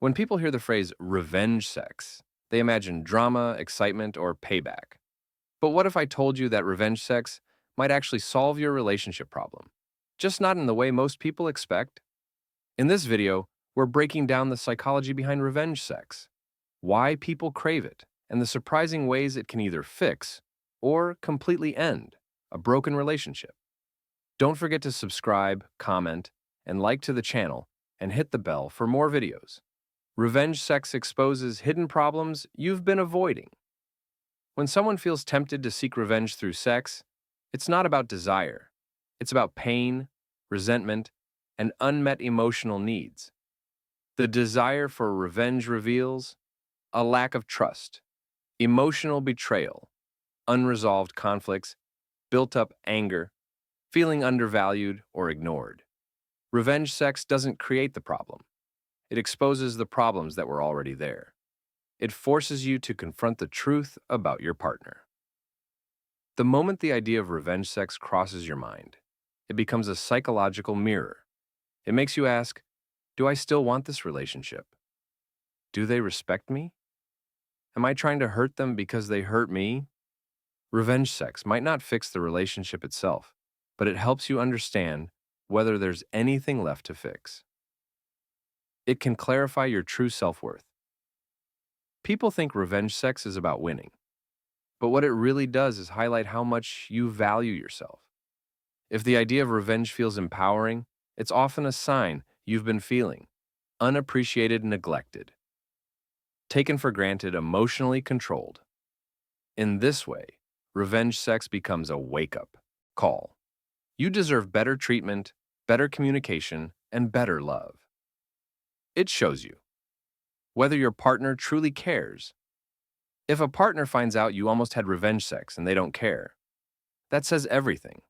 When people hear the phrase revenge sex, they imagine drama, excitement, or payback. But what if I told you that revenge sex might actually solve your relationship problem? Just not in the way most people expect. In this video, we're breaking down the psychology behind revenge sex, why people crave it, and the surprising ways it can either fix or completely end a broken relationship. Don't forget to subscribe, comment, and like to the channel, and hit the bell for more videos. Revenge sex exposes hidden problems you've been avoiding. When someone feels tempted to seek revenge through sex, it's not about desire. It's about pain, resentment, and unmet emotional needs. The desire for revenge reveals a lack of trust, emotional betrayal, unresolved conflicts, built up anger, feeling undervalued or ignored. Revenge sex doesn't create the problem. It exposes the problems that were already there. It forces you to confront the truth about your partner. The moment the idea of revenge sex crosses your mind, it becomes a psychological mirror. It makes you ask, do I still want this relationship? Do they respect me? Am I trying to hurt them because they hurt me? Revenge sex might not fix the relationship itself, but it helps you understand whether there's anything left to fix. It can clarify your true self-worth. People think revenge sex is about winning, but what it really does is highlight how much you value yourself. If the idea of revenge feels empowering, it's often a sign you've been feeling unappreciated and neglected, taken for granted, emotionally controlled. In this way, revenge sex becomes a wake-up call. You deserve better treatment, better communication, and better love. It shows you whether your partner truly cares. If a partner finds out you almost had revenge sex and they don't care, that says everything.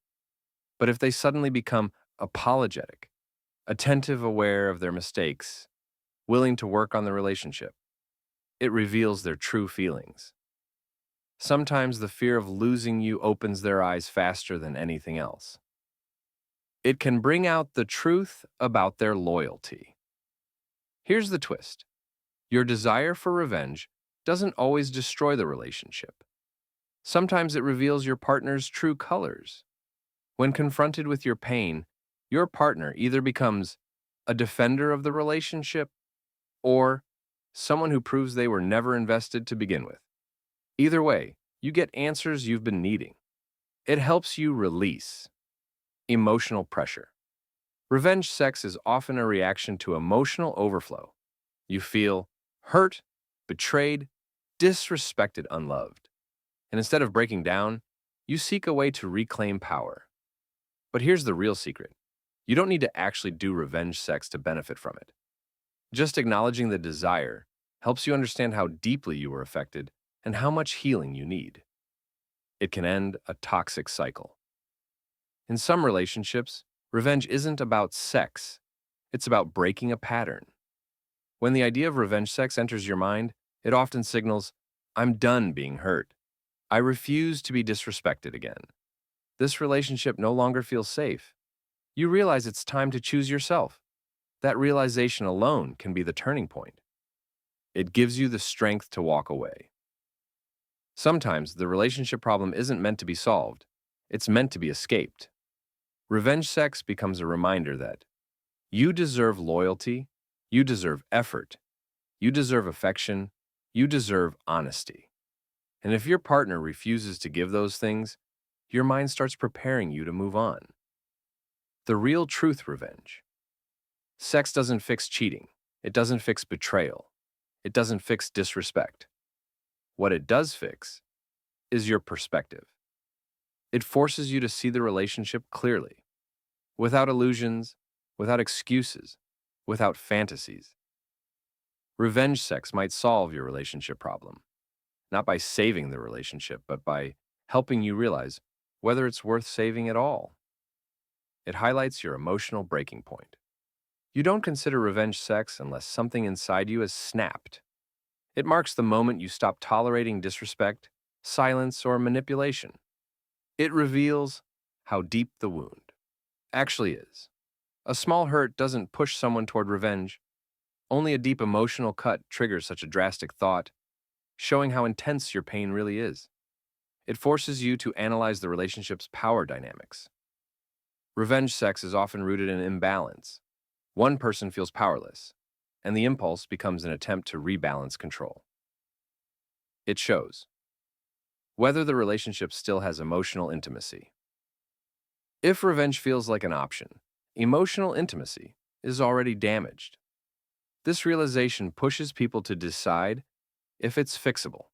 But if they suddenly become apologetic, attentive, aware of their mistakes, willing to work on the relationship, it reveals their true feelings. Sometimes the fear of losing you opens their eyes faster than anything else. It can bring out the truth about their loyalty. Here's the twist. Your desire for revenge doesn't always destroy the relationship. Sometimes it reveals your partner's true colors. When confronted with your pain, your partner either becomes a defender of the relationship or someone who proves they were never invested to begin with. Either way, you get answers you've been needing. It helps you release emotional pressure. Revenge sex is often a reaction to emotional overflow. You feel hurt, betrayed, disrespected, unloved. And instead of breaking down, you seek a way to reclaim power. But here's the real secret. You don't need to actually do revenge sex to benefit from it. Just acknowledging the desire helps you understand how deeply you were affected and how much healing you need. It can end a toxic cycle. In some relationships, revenge isn't about sex. It's about breaking a pattern. When the idea of revenge sex enters your mind, it often signals, I'm done being hurt. I refuse to be disrespected again. This relationship no longer feels safe. You realize it's time to choose yourself. That realization alone can be the turning point. It gives you the strength to walk away. Sometimes the relationship problem isn't meant to be solved. It's meant to be escaped. Revenge sex becomes a reminder that you deserve loyalty, you deserve effort, you deserve affection, you deserve honesty. And if your partner refuses to give those things, your mind starts preparing you to move on. The real truth revenge. Sex doesn't fix cheating. It doesn't fix betrayal. It doesn't fix disrespect. What it does fix is your perspective. It forces you to see the relationship clearly, without illusions, without excuses, without fantasies. Revenge sex might solve your relationship problem, not by saving the relationship, but by helping you realize whether it's worth saving at all. It highlights your emotional breaking point. You don't consider revenge sex unless something inside you has snapped. It marks the moment you stop tolerating disrespect, silence, or manipulation. It reveals how deep the wound actually is. A small hurt doesn't push someone toward revenge. Only a deep emotional cut triggers such a drastic thought, showing how intense your pain really is. It forces you to analyze the relationship's power dynamics. Revenge sex is often rooted in imbalance. One person feels powerless, and the impulse becomes an attempt to rebalance control. It shows whether the relationship still has emotional intimacy. If revenge feels like an option, emotional intimacy is already damaged. This realization pushes people to decide if it's fixable.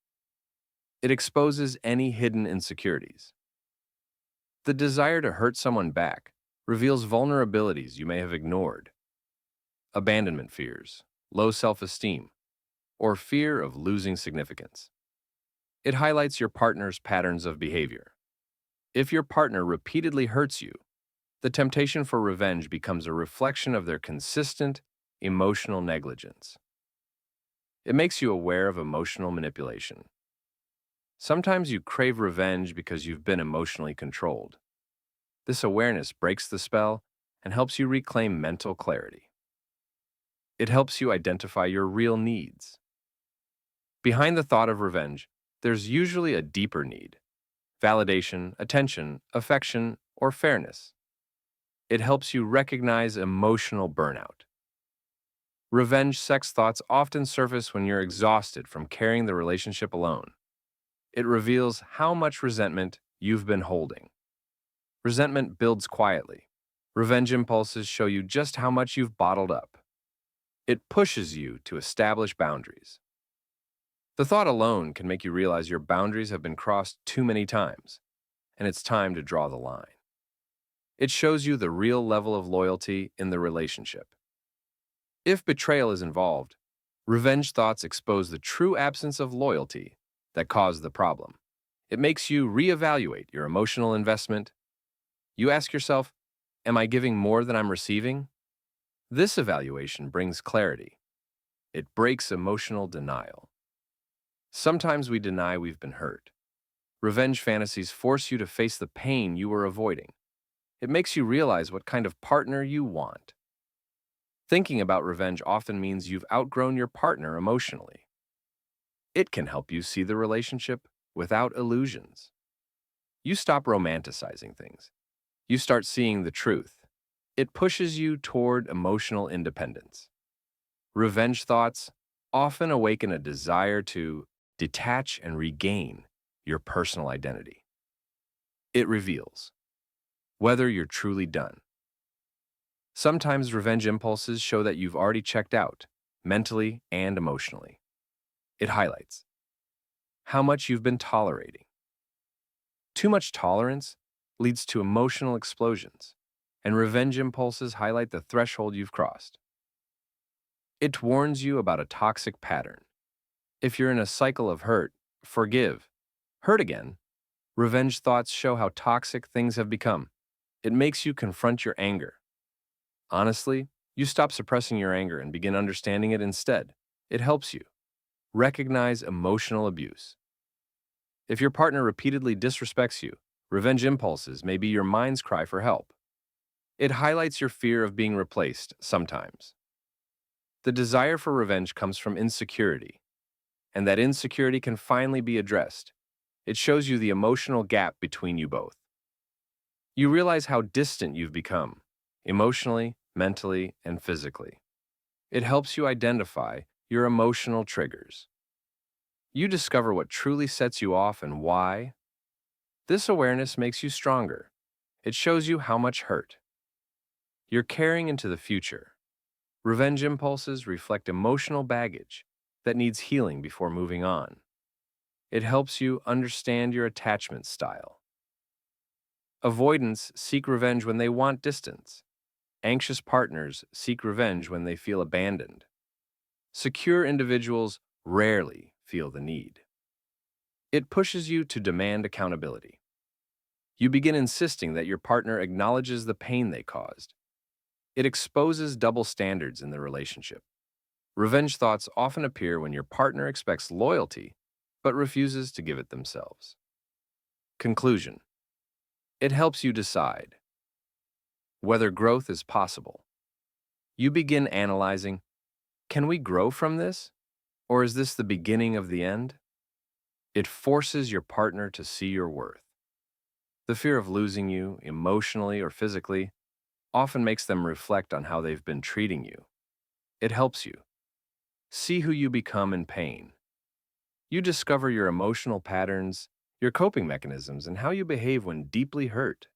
It exposes any hidden insecurities. The desire to hurt someone back reveals vulnerabilities you may have ignored. Abandonment fears, low self-esteem, or fear of losing significance. It highlights your partner's patterns of behavior. If your partner repeatedly hurts you, the temptation for revenge becomes a reflection of their consistent emotional negligence. It makes you aware of emotional manipulation. Sometimes you crave revenge because you've been emotionally controlled. This awareness breaks the spell and helps you reclaim mental clarity. It helps you identify your real needs. Behind the thought of revenge, there's usually a deeper need: validation, attention, affection, or fairness. It helps you recognize emotional burnout. Revenge sex thoughts often surface when you're exhausted from carrying the relationship alone. It reveals how much resentment you've been holding. Resentment builds quietly. Revenge impulses show you just how much you've bottled up. It pushes you to establish boundaries. The thought alone can make you realize your boundaries have been crossed too many times, and it's time to draw the line. It shows you the real level of loyalty in the relationship. If betrayal is involved, revenge thoughts expose the true absence of loyalty that caused the problem. It makes you reevaluate your emotional investment. You ask yourself, am I giving more than I'm receiving? This evaluation brings clarity. It breaks emotional denial. Sometimes we deny we've been hurt. Revenge fantasies force you to face the pain you were avoiding. It makes you realize what kind of partner you want. Thinking about revenge often means you've outgrown your partner emotionally. It can help you see the relationship without illusions. You stop romanticizing things. You start seeing the truth. It pushes you toward emotional independence. Revenge thoughts often awaken a desire to detach and regain your personal identity. It reveals whether you're truly done. Sometimes revenge impulses show that you've already checked out, mentally and emotionally. It highlights how much you've been tolerating. Too much tolerance leads to emotional explosions, and revenge impulses highlight the threshold you've crossed. It warns you about a toxic pattern. If you're in a cycle of hurt, forgive, hurt again, revenge thoughts show how toxic things have become. It makes you confront your anger. Honestly, you stop suppressing your anger and begin understanding it instead. It helps you recognize emotional abuse. If your partner repeatedly disrespects you, revenge impulses may be your mind's cry for help. It highlights your fear of being replaced sometimes. The desire for revenge comes from insecurity, and that insecurity can finally be addressed. It shows you the emotional gap between you both. You realize how distant you've become, emotionally, mentally, and physically. It helps you identify your emotional triggers. You discover what truly sets you off and why. This awareness makes you stronger. It shows you how much hurt you're carrying into the future. Revenge impulses reflect emotional baggage that needs healing before moving on. It helps you understand your attachment style. Avoidants seek revenge when they want distance. Anxious partners seek revenge when they feel abandoned. Secure individuals rarely feel the need. It pushes you to demand accountability. You begin insisting that your partner acknowledges the pain they caused. It exposes double standards in the relationship. Revenge thoughts often appear when your partner expects loyalty but refuses to give it themselves. Conclusion: it helps you decide whether growth is possible. You begin analyzing, Can we grow from this? Or is this the beginning of the end? It forces your partner to see your worth. The fear of losing you, emotionally or physically, often makes them reflect on how they've been treating you. It helps you see who you become in pain. You discover your emotional patterns, your coping mechanisms, and how you behave when deeply hurt.